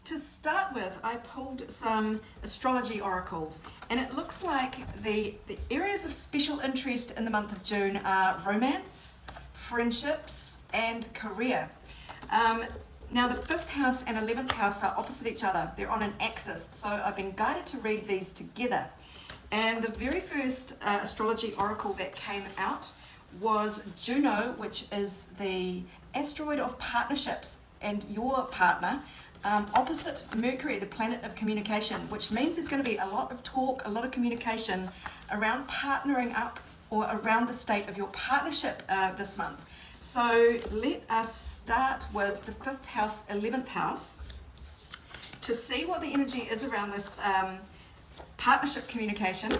To start with, I pulled some astrology oracles, and it looks like the areas of special interest in the month of June are romance, friendships, and career. Now the 5th house and 11th house are opposite each other. They're on an axis, so I've been guided to read these together. And the very first astrology oracle that came out was Juno, which is the asteroid of partnerships, and your partner, opposite Mercury, the planet of communication, which means there's going to be a lot of talk, a lot of communication around partnering up or around the state of your partnership this month. So let us start with the 5th house, 11th house to see what the energy is around this partnership communication.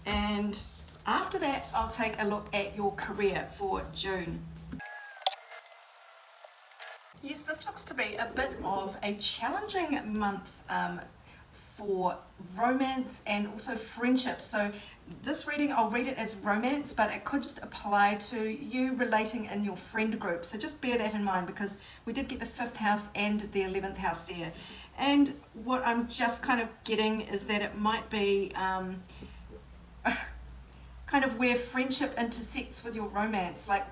And after that, I'll take a look at your career for June. Yes, this looks to be a bit of a challenging month for romance and also friendship. So this reading, I'll read it as romance, but it could just apply to you relating in your friend group. So just bear that in mind, because we did get the 5th house and the 11th house there. And what I'm just kind of getting is that it might be kind of where friendship intersects with your romance. Like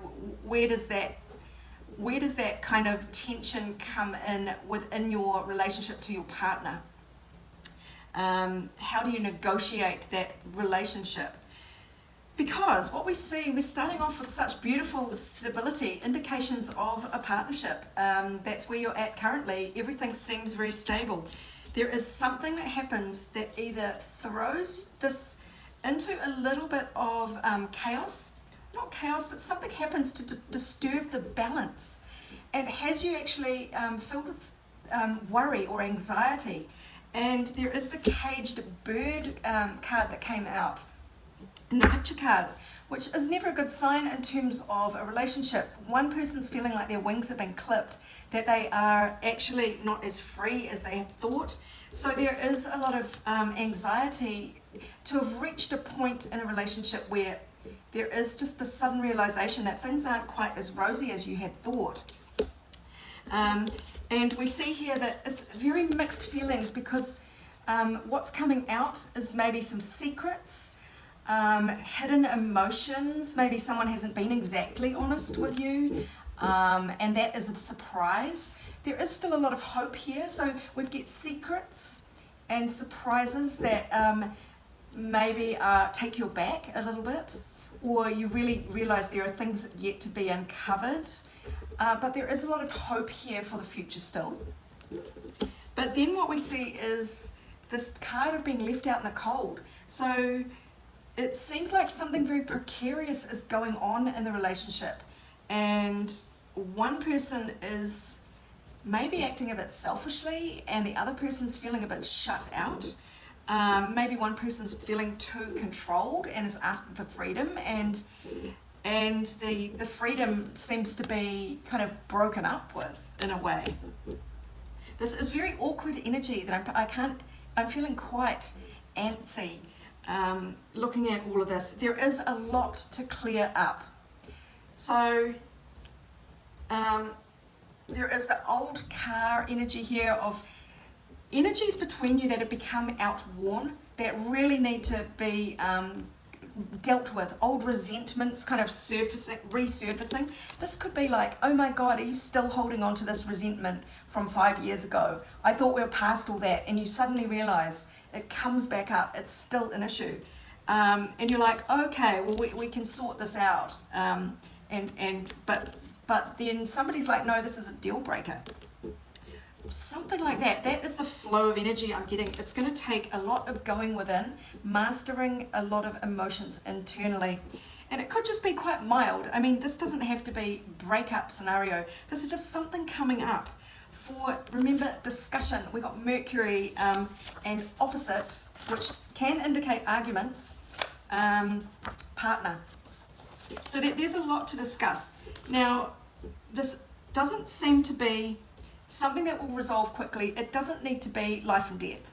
where does that kind of tension come in within your relationship to your partner? How do you negotiate that relationship? Because what we see, we're starting off with such beautiful stability, indications of a partnership. That's where you're at currently. Everything seems very stable. There is something that happens that either throws this into a little bit of chaos, not chaos, but something happens to disturb the balance and has you actually filled with worry or anxiety. And there is the caged bird card that came out in the picture cards, which is never a good sign in terms of a relationship. One person's feeling like their wings have been clipped, that they are actually not as free as they had thought. So there is a lot of anxiety to have reached a point in a relationship where there is just the sudden realization that things aren't quite as rosy as you had thought. And we see here that it's very mixed feelings, because what's coming out is maybe some secrets, hidden emotions, maybe someone hasn't been exactly honest with you, and that is a surprise. There is still a lot of hope here, so we get secrets and surprises that maybe take you back a little bit, or you really realize there are things yet to be uncovered. But there is a lot of hope here for the future still. But then what we see is this card of being left out in the cold. So it seems like something very precarious is going on in the relationship, and one person is maybe acting a bit selfishly and the other person's feeling a bit shut out. Maybe one person's feeling too controlled and is asking for freedom, and the freedom seems to be kind of broken up with in a way. This is very awkward energy that I'm feeling quite antsy looking at all of this. There is a lot to clear up. So there is the old car energy here of energies between you that have become outworn, that really need to be dealt with. Old resentments kind of resurfacing. This could be like, oh my God, are you still holding on to this resentment from 5 years ago? I thought we were past all that, and you suddenly realize it comes back up. It's still an issue. And you're like, okay, well, we can sort this out. But then somebody's like, no, this is a deal breaker. Something like that. That is the flow of energy I'm getting. It's going to take a lot of going within, mastering a lot of emotions internally. And it could just be quite mild. I mean, this doesn't have to be breakup scenario. This is just something coming up for, remember, discussion. We got Mercury and opposite, which can indicate arguments, partner. So there's a lot to discuss. Now, this doesn't seem to be something that will resolve quickly. It doesn't need to be life and death,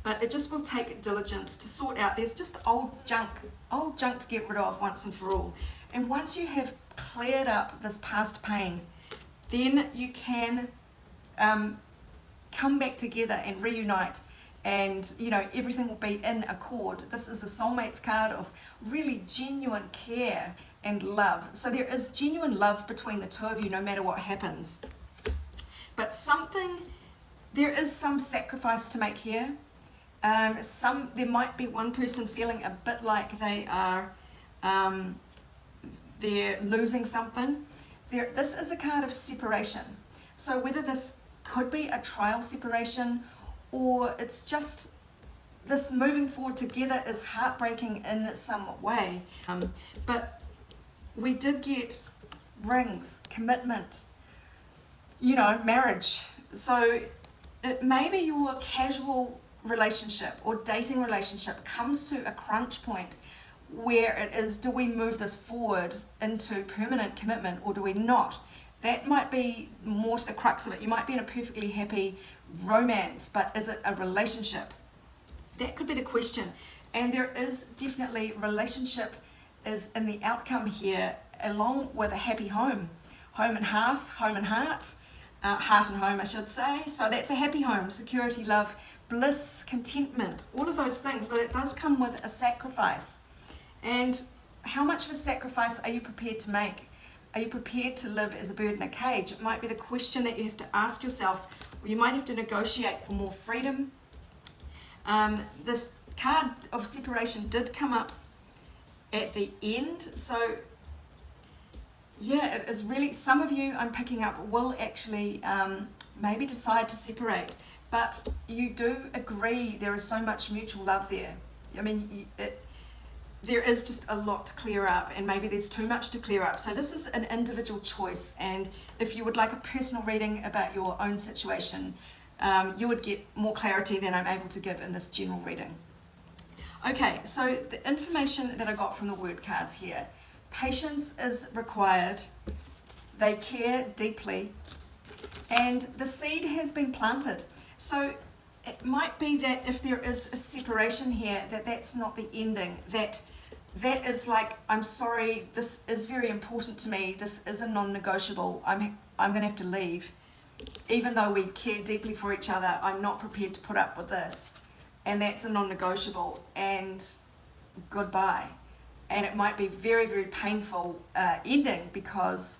but it just will take diligence to sort out. There's just old junk to get rid of once and for all. And once you have cleared up this past pain, then you can come back together and reunite, and you know, everything will be in accord. This is the soulmates card of really genuine care and love. So there is genuine love between the two of you no matter what happens. But there is some sacrifice to make here. There might be one person feeling a bit like they're losing something. This is the card of separation. So whether this could be a trial separation, or it's just this moving forward together is heartbreaking in some way. But we did get rings, commitment, you know, marriage. So it maybe your casual relationship or dating relationship comes to a crunch point where it is, do we move this forward into permanent commitment or do we not? That might be more to the crux of it. You might be in a perfectly happy romance, but is it a relationship? That could be the question. And there is definitely, relationship is in the outcome here, along with a happy home. Home and hearth, home and heart, heart and home I should say. So that's a happy home, security, love, bliss, contentment, all of those things, but it does come with a sacrifice. And how much of a sacrifice are you prepared to make? Are you prepared to live as a bird in a cage? It might be the question that you have to ask yourself, or you might have to negotiate for more freedom. This card of separation did come up at the end, so yeah, it is really, some of you I'm picking up will actually maybe decide to separate, but you do agree there is so much mutual love there. I mean, there is just a lot to clear up, and maybe there's too much to clear up. So this is an individual choice, and if you would like a personal reading about your own situation, you would get more clarity than I'm able to give in this general reading. Okay, so the information that I got from the word cards here: patience is required, they care deeply, and the seed has been planted. So it might be that if there is a separation here, that's not the ending, that is like, I'm sorry, this is very important to me, this is a non-negotiable, I'm going to have to leave. Even though we care deeply for each other, I'm not prepared to put up with this. And that's a non-negotiable, and goodbye. And it might be very, very painful ending because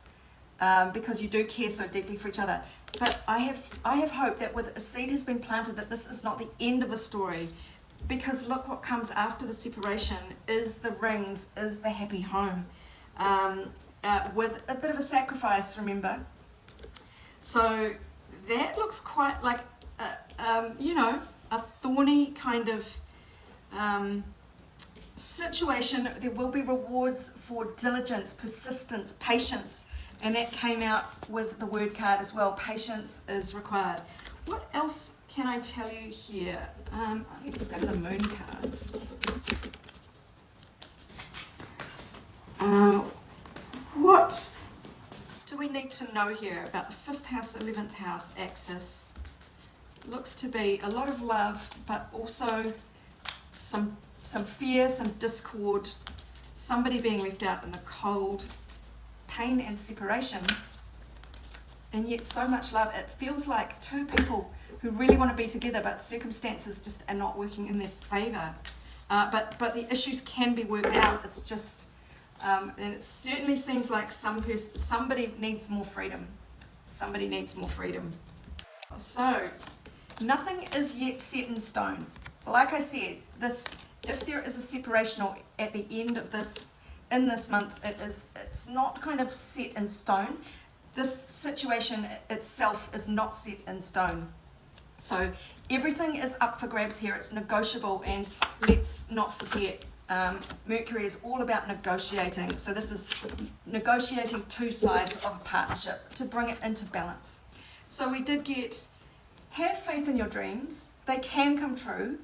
you do care so deeply for each other. But I have hope that with a seed has been planted, that this is not the end of the story, because look what comes after the separation is the rings, is the happy home, with a bit of a sacrifice, remember. So that looks quite like you know, a thorny kind of situation. There will be rewards for diligence, persistence, patience. And that came out with the word card as well. Patience is required. What else can I tell you here? Let's go to the moon cards. What do we need to know here about the 5th house, 11th house axis? Looks to be a lot of love, but also some fear, some discord, somebody being left out in the cold, pain and separation, and yet so much love. It feels like two people who really want to be together, but circumstances just are not working in their favour. But the issues can be worked out. It's just, and it certainly seems like somebody needs more freedom. Somebody needs more freedom. So nothing is yet set in stone. Like I said, if there is a separation or at the end of this, in this month, it's not kind of set in stone. This situation itself is not set in stone. So everything is up for grabs here. It's negotiable, and let's not forget, Mercury is all about negotiating. So this is negotiating two sides of a partnership to bring it into balance. So we did get, have faith in your dreams. They can come true,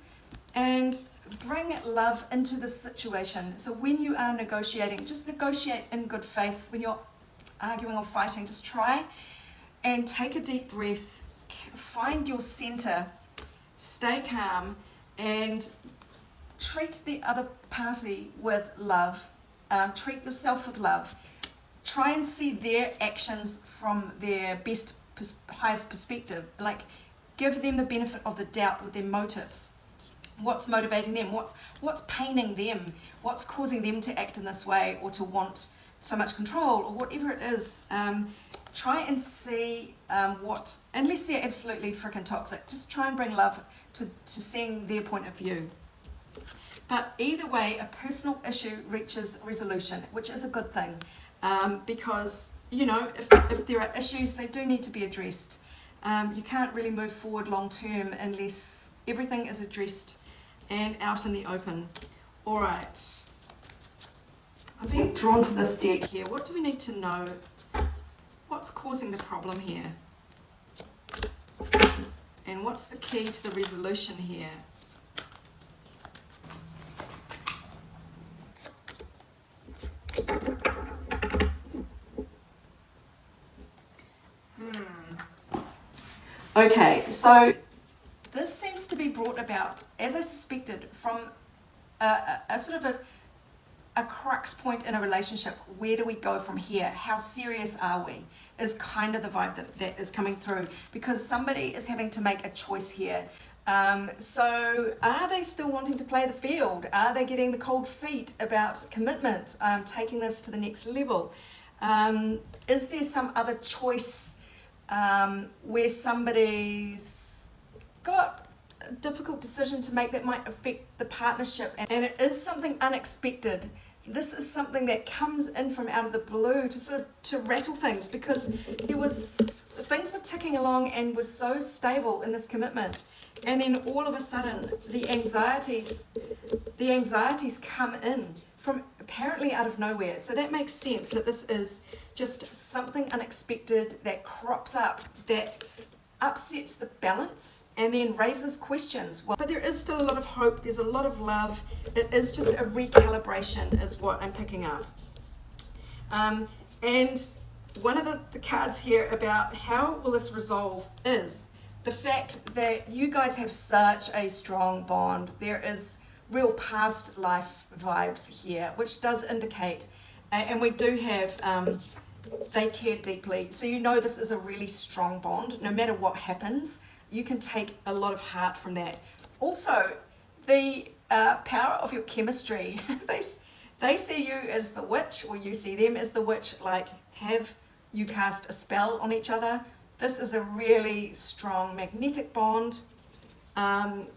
and bring love into this situation. So when you are negotiating, just negotiate in good faith. When you're arguing or fighting, just try and take a deep breath, find your center, stay calm, and treat the other party with love. Treat yourself with love. Try and see their actions from their highest perspective. Like, Give them the benefit of the doubt with their motives. What's motivating them? What's paining them? What's causing them to act in this way or to want so much control or whatever it is? Try and see what, unless they're absolutely freaking toxic, just try and bring love to seeing their point of view. But either way, a personal issue reaches resolution, which is a good thing, because, you know, if there are issues, they do need to be addressed. You can't really move forward long term unless everything is addressed and out in the open. All right. I'm being drawn to this deck here. What do we need to know? What's causing the problem here? And what's the key to the resolution here? Okay, so this seems to be brought about, as I suspected, from a sort of a crux point in a relationship. Where do we go from here? How serious are we? Is kind of the vibe that is coming through, because somebody is having to make a choice here. So are they still wanting to play the field? Are they getting the cold feet about commitment, taking this to the next level? Is there some other choice where somebody's got a difficult decision to make that might affect the partnership, and it is something unexpected? This is something that comes in from out of the blue to sort of to rattle things, because things were ticking along and were so stable in this commitment, and then all of a sudden the anxieties come in from apparently out of nowhere. So that makes sense that this is just something unexpected that crops up, that upsets the balance and then raises questions. Well, but there is still a lot of hope, there's a lot of love. It is just a recalibration is what I'm picking up. And one of the cards here about how will this resolve is the fact that you guys have such a strong bond. There is real past life vibes here, which does indicate, and we do have, they care deeply. So you know this is a really strong bond. No matter what happens, you can take a lot of heart from that. Also, the power of your chemistry. They see you as the witch, or you see them as the witch, like have you cast a spell on each other. This is a really strong magnetic bond.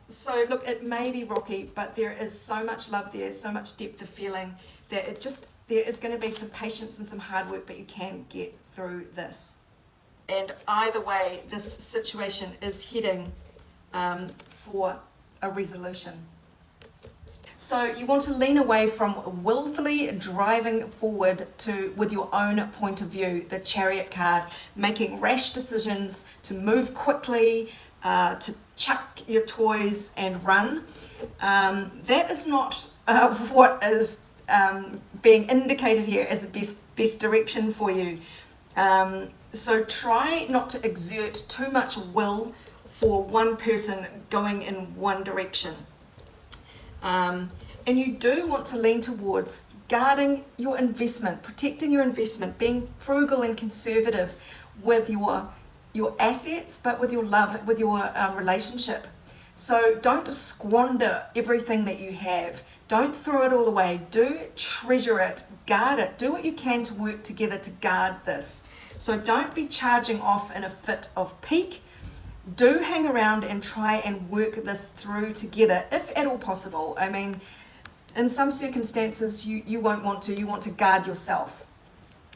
So look, it may be rocky, but there is so much love there, so much depth of feeling, that there is going to be some patience and some hard work, but you can get through this. And either way, this situation is heading for a resolution. So you want to lean away from willfully driving forward with your own point of view, the Chariot card, making rash decisions, to move quickly, to chuck your toys and run. That is not what is being indicated here as the best direction for you. So try not to exert too much will for one person going in one direction. And you do want to lean towards guarding your investment, protecting your investment, being frugal and conservative with your assets, but with your love, with your relationship. So don't squander everything that you have. Don't throw it all away. Do treasure it, guard it. Do what you can to work together to guard this. So don't be charging off in a fit of pique. Do hang around and try and work this through together, if at all possible. I mean, in some circumstances, you won't want to. You want to guard yourself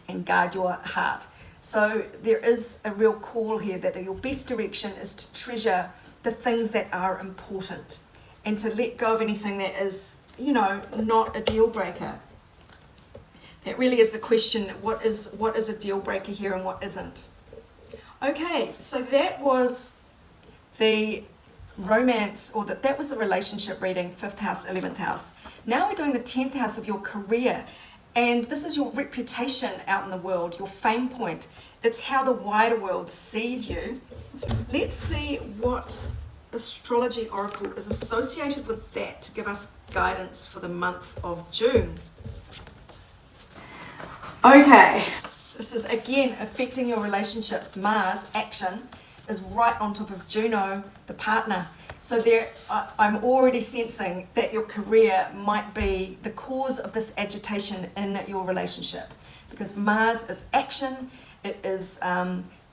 and guard your heart. So there is a real call here that your best direction is to treasure the things that are important and to let go of anything that is, not a deal breaker. That really is the question, what is a deal breaker here and what isn't? Okay, so that was the romance, or that was the relationship reading, 5th house, 11th house. Now we're doing the 10th house of your career. And this is your reputation out in the world, your fame point. It's how the wider world sees you. Let's see what astrology oracle is associated with that to give us guidance for the month of June. Okay, this is again affecting your relationship, Mars, action. is right on top of Juno, the partner. So there, I'm already sensing that your career might be the cause of this agitation in your relationship, because Mars is action, it is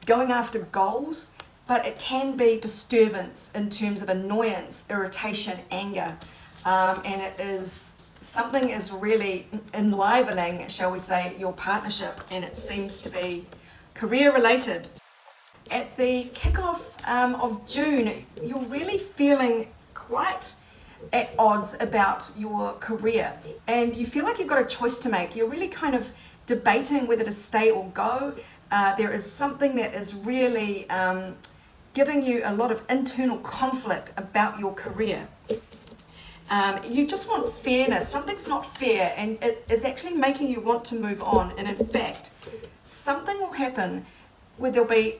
going after goals, but it can be disturbance in terms of annoyance, irritation, anger, and it is something is really enlivening, shall we say, your partnership, and it seems to be career related. At the kickoff of June, you're really feeling quite at odds about your career, and you feel like you've got a choice to make. You're really kind of debating whether to stay or go. There is something that is really giving you a lot of internal conflict about your career. You just want fairness. Something's not fair, and it is actually making you want to move on. And in fact, something will happen where there'll be,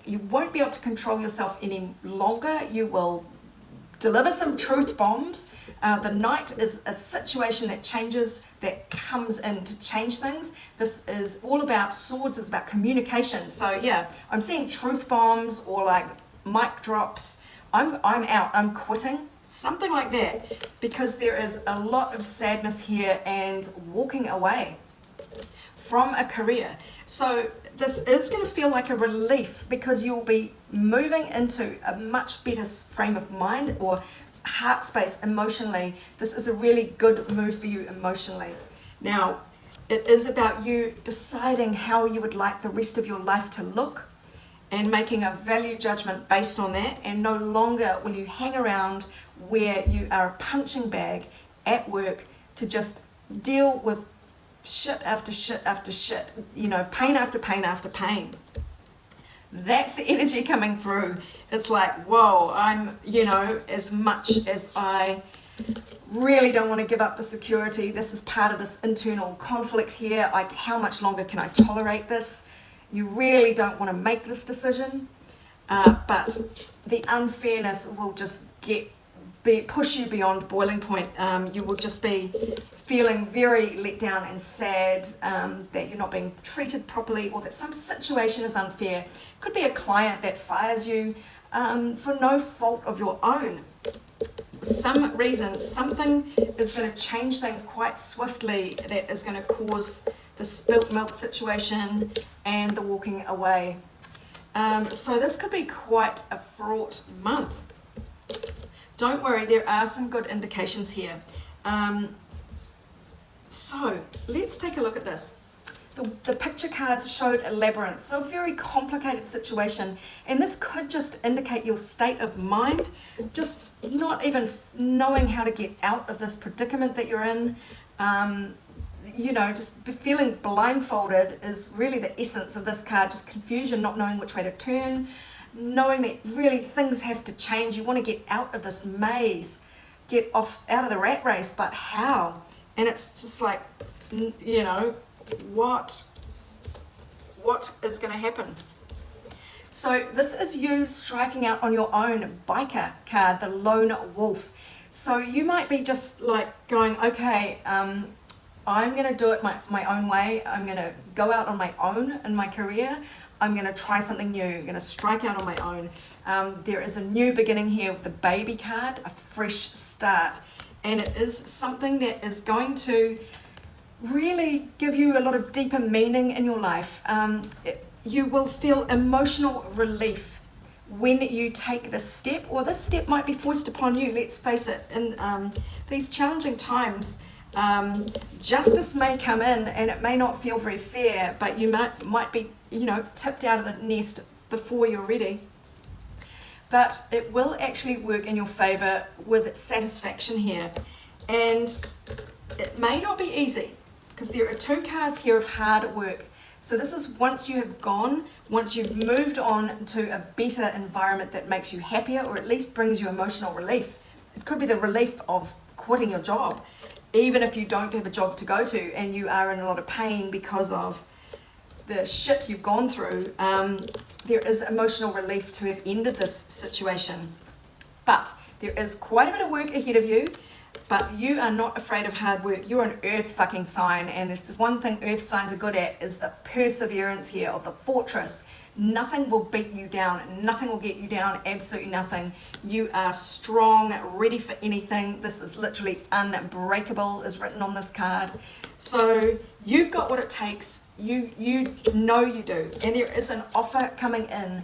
you won't be able to control yourself any longer. You will deliver some truth bombs. The Knight is a situation that changes, that comes in to change things. This is all about swords, it's about communication. So yeah, I'm seeing truth bombs or like mic drops. I'm out, I'm quitting, something like that, because there is a lot of sadness here and walking away from a career. So this is going to feel like a relief, because you'll be moving into a much better frame of mind or heart space emotionally. This is a really good move for you emotionally. Now, it is about you deciding how you would like the rest of your life to look and making a value judgment based on that, and no longer will you hang around where you are a punching bag at work to just deal with shit after shit after shit, you know, pain after pain after pain. That's the energy coming through. It's like, whoa, I'm, you know, as much as I really don't want to give up the security, this is part of this internal conflict here. Like, how much longer can I tolerate this? You really don't want to make this decision, but the unfairness will just push you beyond boiling point. You will just be feeling very let down and sad that you're not being treated properly, or that some situation is unfair. Could be a client that fires you for no fault of your own. For some reason, something is going to change things quite swiftly that is going to cause the spilt milk situation and the walking away. So this could be quite a fraught month. Don't worry, there are some good indications here. So let's take a look at this. The picture cards showed a labyrinth, so a very complicated situation, and this could just indicate your state of mind, just not even knowing how to get out of this predicament that you're in. You know, just feeling blindfolded is really the essence of this card, just confusion, not knowing which way to turn, knowing that really things have to change. You want to get out of this maze, get out of the rat race, but how? And it's just like, you know, what is going to happen? So this is you striking out on your own biker card, the lone wolf. So you might be just like going, okay, I'm going to do it my own way. I'm going to go out on my own in my career. I'm going to try something new. I'm going to strike out on my own. There is a new beginning here with the baby card, a fresh start. And it is something that is going to really give you a lot of deeper meaning in your life. You will feel emotional relief when you take this step, or this step might be forced upon you. Let's face it, in these challenging times, justice may come in and it may not feel very fair, but you might be, you know, tipped out of the nest before you're ready. But it will actually work in your favor with satisfaction here. And it may not be easy, because there are two cards here of hard work. So this is once you have gone, once you've moved on to a better environment that makes you happier, or at least brings you emotional relief. It could be the relief of quitting your job, even if you don't have a job to go to and you are in a lot of pain because of the shit you've gone through. There is emotional relief to have ended this situation. But there is quite a bit of work ahead of you, but you are not afraid of hard work. You're an earth fucking sign, and if there's one thing earth signs are good at, is the perseverance here of the fortress. Nothing will beat you down. Nothing will get you down. Absolutely nothing. You are strong, ready for anything. This is literally unbreakable, is written on this card. So you've got what it takes. You know you do. And there is an offer coming in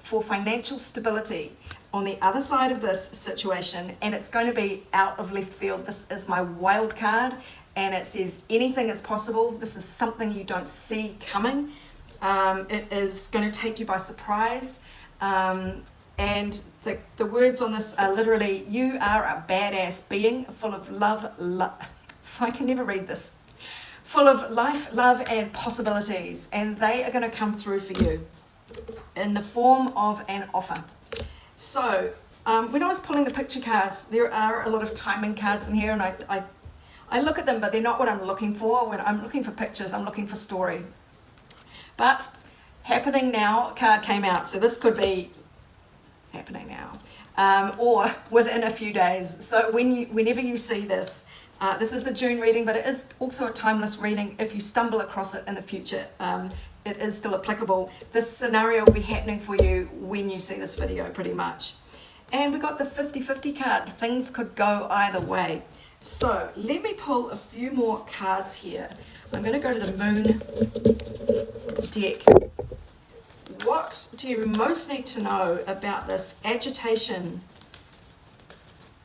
for financial stability on the other side of this situation, and it's going to be out of left field. This is my wild card, and it says anything is possible. This is something you don't see coming. It is going to take you by surprise, and the words on this are literally, you are a badass being full of love, I can never read this, full of life, love, and possibilities, and they are going to come through for you in the form of an offer. So when I was pulling the picture cards, there are a lot of timing cards in here, and I look at them, but they're not what I'm looking for. When I'm looking for pictures, I'm looking for story. But happening now card came out, so this could be happening now, or within a few days. So whenever you see this, this is a June reading, but it is also a timeless reading. If you stumble across it in the future, it is still applicable. This scenario will be happening for you when you see this video, pretty much. And we got the 50-50 card. Things could go either way. So let me pull a few more cards here. I'm going to go to the Moon deck. What do you most need to know about this agitation?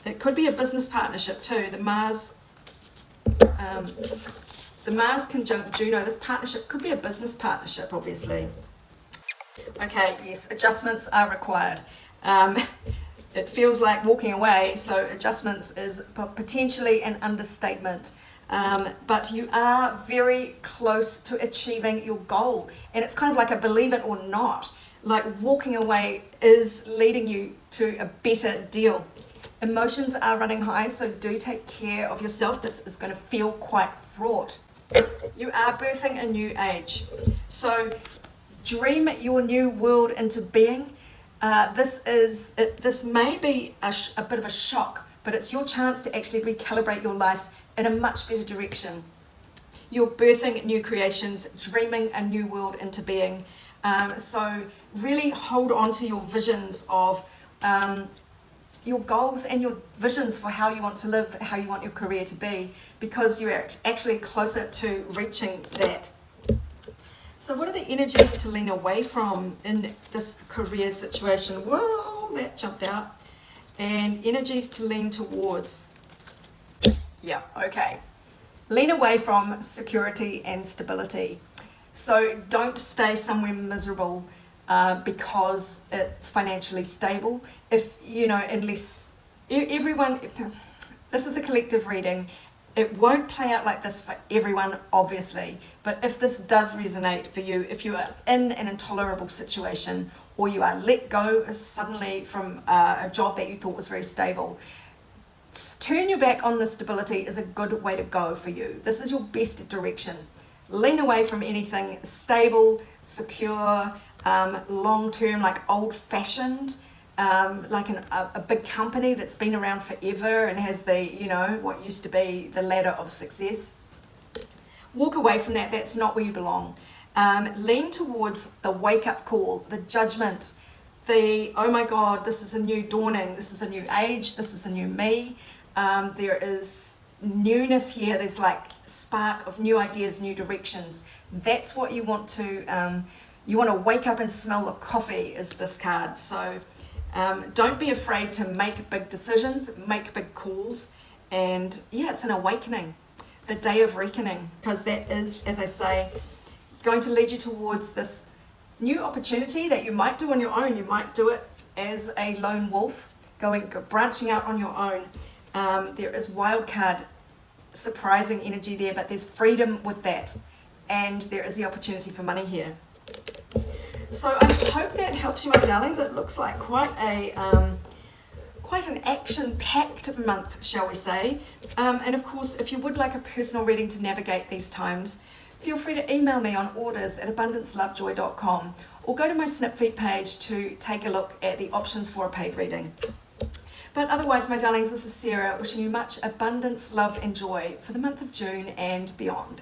It could be a business partnership too. The Mars conjunct Juno. This partnership could be a business partnership, obviously. Okay, yes, adjustments are required. It feels like walking away, so adjustments is potentially an understatement. But you are very close to achieving your goal. And it's kind of like a believe it or not. Like walking away is leading you to a better deal. Emotions are running high, so do take care of yourself. This is going to feel quite fraught. You are birthing a new age. So dream your new world into being. This may be a bit of a shock, but it's your chance to actually recalibrate your life in a much better direction. You're birthing new creations, dreaming a new world into being. So really hold on to your visions of your goals and your visions for how you want to live, how you want your career to be, because you're actually closer to reaching that. So what are the energies to lean away from in this career situation? Whoa, that jumped out. And energies to lean towards. Yeah, okay. Lean away from security and stability. So don't stay somewhere miserable because it's financially stable. If, unless everyone, this is a collective reading, it won't play out like this for everyone, obviously, but if this does resonate for you, if you are in an intolerable situation, or you are let go suddenly from a job that you thought was very stable, turn your back on the stability is a good way to go for you. This is your best direction. Lean away from anything stable, secure, long-term, like old-fashioned, like a big company that's been around forever and has the, what used to be the ladder of success. Walk away from that. That's not where you belong. Lean towards the wake-up call, the judgment, the, oh my God, this is a new dawning, this is a new age, this is a new me. There is newness here. There's like spark of new ideas, new directions. That's what you want to, wake up and smell the coffee is this card. So don't be afraid to make big decisions, make big calls, and yeah, it's an awakening, the day of reckoning, because that is, as I say, going to lead you towards this new opportunity that you might do on your own. You might do it as a lone wolf, branching out on your own. There is wild card, surprising energy there, but there's freedom with that, and there is the opportunity for money here. So I hope that helps you, my darlings. It looks like quite an action-packed month, shall we say. And of course, if you would like a personal reading to navigate these times, feel free to email me on orders@abundancelovejoy.com, or go to my Snipfeed page to take a look at the options for a paid reading. But otherwise, my darlings, this is Sarah wishing you much abundance, love, and joy for the month of June and beyond.